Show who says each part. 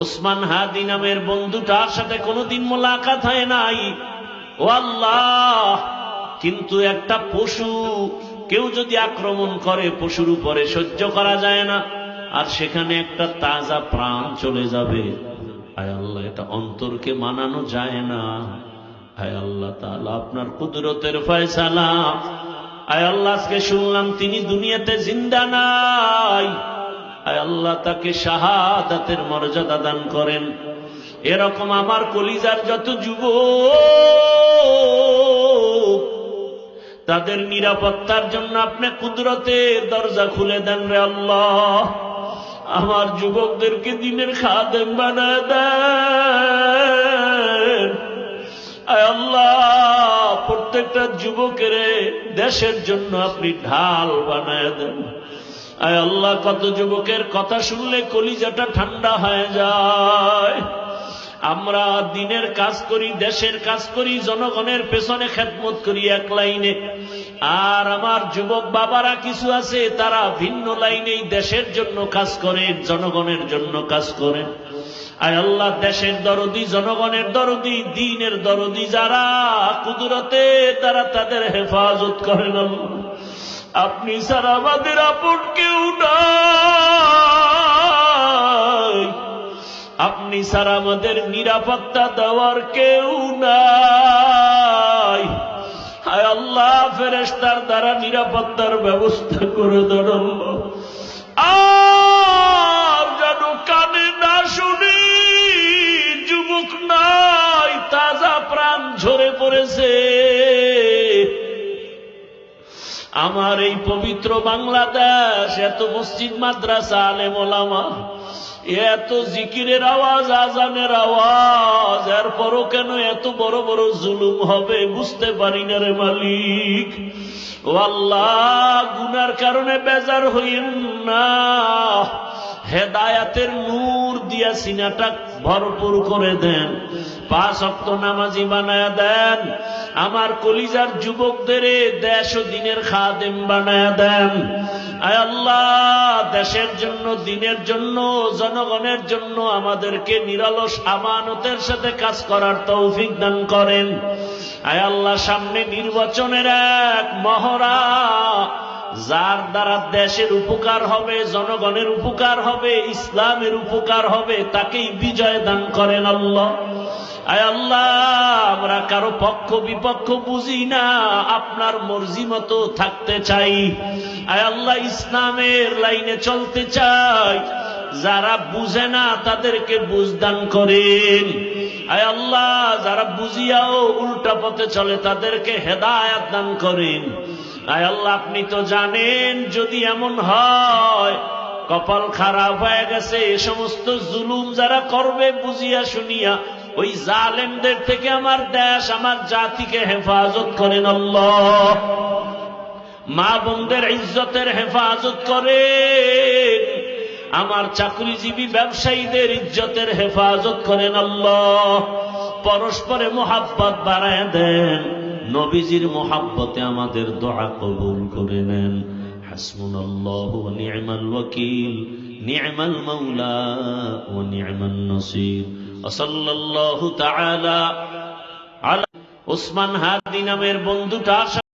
Speaker 1: ওসমান হাদি নামের বন্ধুটার সাথে কোনোদিন মোলাকাত হয় নাই। ও আল্লাহ, কিন্তু একটা পশু কেউ যদি আক্রমণ করে পশুর উপরে সহ্য করা যায় না, আর সেখানে একটা তাজা প্রাণ চলে যাবে। হায় আল্লাহ, এটা অন্তরকে মানানো যায় না। হায় আল্লাহ তাআলা, আপনার কুদরতের ফয়সালা। হায় আল্লাহ, আজকে শুনলাম তিনি দুনিয়াতে জিন্দা নাই। হায় আল্লাহ, তাকে শাহাদাতের মর্যাদা দান করেন। এরকম আমার কলিজার যত যুবক, তাদের নিরাপত্তার জন্য আপনি কুদরতের দরজা খুলে দেন রে আল্লাহ। আমার যুবকদেরকে দিনের খাদেম বানায় দেন। আয় আল্লাহ, প্রত্যেকটা যুবকের দেশের জন্য আপনি ঢাল বানায় দেন। আয় আল্লাহ, কত যুবকের কথা শুনলে কলিজাটা ঠান্ডা হয়ে যায়। আমরা দিনের কাজ করি, দেশের কাজ করি, জনগণের পেছনে খেদমত করি এক লাইনে, আর আমার যুবক বাবারা কিছু আছে তারা ভিন্ন লাইনেই দেশের জন্য কাজ করেন, জনগণের জন্য কাজ করেন। আয় আল্লাহ, দেশের দরদি, জনগণের দরদি, দ্বীনের দরদি যারা, কুদরতে তারা তাদের হেফাজত করেন। আপনি ছাড়া আমাদের আপন কেউ নাই, আপনি ছাড়া আমাদের নিরাপত্তা দেওয়ার কেউ নাই। হায় আল্লাহ, ফেরেশতার দ্বারা নিরাপত্তার ব্যবস্থা করে দেন। আর যেন কানে না শুনি, যুবক নাই, তাজা প্রাণ ঝরে পড়েছে। আমার এই পবিত্র বাংলাদেশ, এত মসজিদ মাদ্রাসা, আলেম ওলামা, এত জিকিরের আওয়াজ, আজানের আওয়াজ, এরপরও কেন এত বড় বড় জুলুম হবে বুঝতে পারি না রে মালিক। ও আল্লাহ, গুনার কারণে বেজার হইেন না, হেদায়াতের নূর দিয়া সিনাটা ভরপুর করে দেন, 5 ওয়াক্ত নামাজি বানায়া দেন। আমার কলিজার যুবকদের দেশ ও দিনের খাদেম বানায়া দেন। আয় আল্লাহ, দেশের জন্য, দিনের জন্য, জনগণের জন্য আমাদেরকে নিরলস আমানতের সাথে কাজ করার তৌফিক দান করেন। আয় আল্লাহ, সামনে নির্বাচনের এক মহড়া, যার দ্বারা দেশের উপকার হবে, জনগণের উপকার হবে, ইসলামের উপকার হবে, তাকেই বিজয় দান করেন আল্লাহ। আয় আল্লাহ, আমরা কারো পক্ষ বিপক্ষ বুঝি না, আপনার মর্জি মতো থাকতে চাই। আয় আল্লাহ, ইসলামের লাইনে চলতে চাই। যারা বুঝে না তাদেরকে বুঝ দান করেন। আয় আল্লাহ, যারা বুঝিয়াও উল্টা পথে চলে তাদেরকে হেদায়েত দান করেন। আয় আল্লাহ, আপনি তো জানেন, যদি এমন হয় কপাল খারাপ হয়ে গেছে, এ সমস্ত জুলুম যারা করবে বুঝিয়া শুনিয়া, ওই জালেমদের থেকে আমার দেশ, আমার জাতিকে হেফাজত করেন আল্লাহ। মা বোনদের ইজ্জতের হেফাজত করেন, আমার চাকরিজীবী ব্যবসায়ীদের ইজ্জতের হেফাজত করেন আল্লাহ। পরস্পরে মোহাব্বত বাড়ায় দেন, নবীজির মোহাব্বতে আমাদের দোয়া কবুল করে নেন। হাসবুনাল্লাহু ওয়া নি'মাল ওয়াকিল, নি'মাল মাওলা ওয়া নি'মান নাসির। সাল্লাল্লাহু তাআলা আলা ওসমান হাদি নামের বন্ধুটার